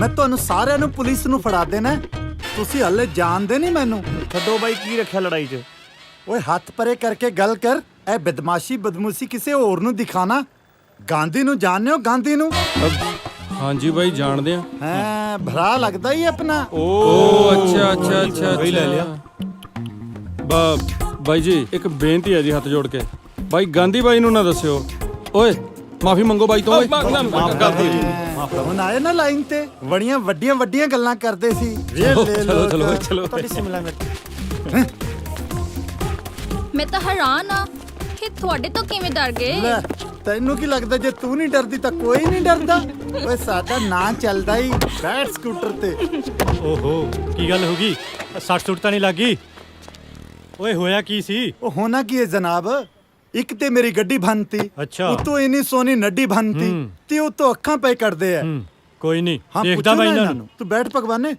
ਮੈਂ ਤੁਹਾਨੂੰ ਸਾਰਿਆਂ ਨੂੰ ਪੁਲਿਸ ਨੂੰ ਫੜਾ ਦੇਣਾ। ਤੁਸੀਂ ਹਲੇ ਜਾਣਦੇ ਨਹੀਂ ਮੈਨੂੰ। ਛੱਡੋ ਬਾਈ, ਕੀ ਰੱਖਿਆ ਲੜਾਈ 'ਚ? ਓਏ ਹੱਥ ਪਰੇ ਕਰਕੇ ਗੱਲ ਕਰ। ਇਹ ਬਦਮੂਸ਼ੀ ਕਿਸੇ ਹੋਰ ਨੂੰ ਦਿਖਾਣਾ। ਗਾਂਧੀ ਨੂੰ ਜਾਣਦੇ ਹੋ? ਗਾਂਧੀ ਨੂੰ? ਹਾਂਜੀ ਬਾਈ, ਜਾਣਦੇ ਆ। ਹਾਂ, ਭਰਾ ਲੱਗਦਾ ਹੀ ਆਪਣਾ। ਓ ਅੱਛਾ ਅੱਛਾ ਅੱਛਾ ਬਾਈ ਲੈ ਲਿਆ। ਬਾਈ ਜੀ ਇੱਕ ਬੇਨਤੀ ਹੈ ਜੀ, ਹੱਥ ਜੋੜ ਕੇ। ਬਾਈ ਗਾਂਧੀ ਬਾਈ ਨੂੰ ਨਾ ਦੱਸਿਓ। ਓਏ ਮਾਫੀ ਮੰਗੋ ਬਾਈ ਤੋਂ। ਹੁਣ ਆਏ ਨਾ ਲਾਈਨ ਤੇ, ਬੜੀਆਂ ਵੱਡੀਆਂ ਗੱਲਾਂ ਕਰਦੇ ਸੀ। ਚਲੋ ਚਲੋ ਚਲੋ। ਤੁਹਾਡੀ ਸਿਮਲਾ ਮਿਰਚ। ਮੈਂ ਤਾਂ ਹੈਰਾਨ ਆ ਕਿ ਤੁਹਾਡੇ ਤੋਂ ਕਿਵੇਂ ਡਰ ਗਏ। ਲੈ, ਤੈਨੂੰ ਕੀ ਲੱਗਦਾ ਜੇ ਤੂੰ ਨਹੀਂ ਡਰਦੀ ਤਾਂ ਕੋਈ ਨਹੀਂ ਡਰਦਾ? ਓਏ ਸਾਡਾ ਨਾਂ ਚੱਲਦਾ ਹੀ ਬੈਟ ਸਕੂਟਰ ਤੇ। ਓਹੋ, ਕੀ ਗੱਲ ਹੋ ਗਈ? 60 ਸੁੱਟ ਤਾਂ ਨਹੀਂ ਲੱਗੀ? ਓਏ ਹੋਇਆ ਕੀ ਸੀ? ਉਹ ਹੋਣਾ ਕੀ ਹੈ ਜਨਾਬ, ਇੱਕ ਤੇ ਮੇਰੀ ਗੱਡੀ ਭੰਨਤੀ, ਅੱਛਾ। ਉਤੋਂ ਇੰਨੀ ਸੋਹਣੀ ਨੱਡੀ ਭੰਨਤੀ ਤੇ ਉਤੋਂ ਅੱਖਾਂ ਪੈ ਕੱਢਦੇ ਆ। ਕੋਈ ਨਹੀਂ, ਹਾਂ ਦੇਖਦਾ ਪੁੱਛੋ ਮੈਂ ਨਾ ਇਹਨਾਂ ਇਹਨਾਂ ਨੂੰ। ਨੂੰ। ਤੂੰ ਬੈਠ ਭਗਵਾਨੇ।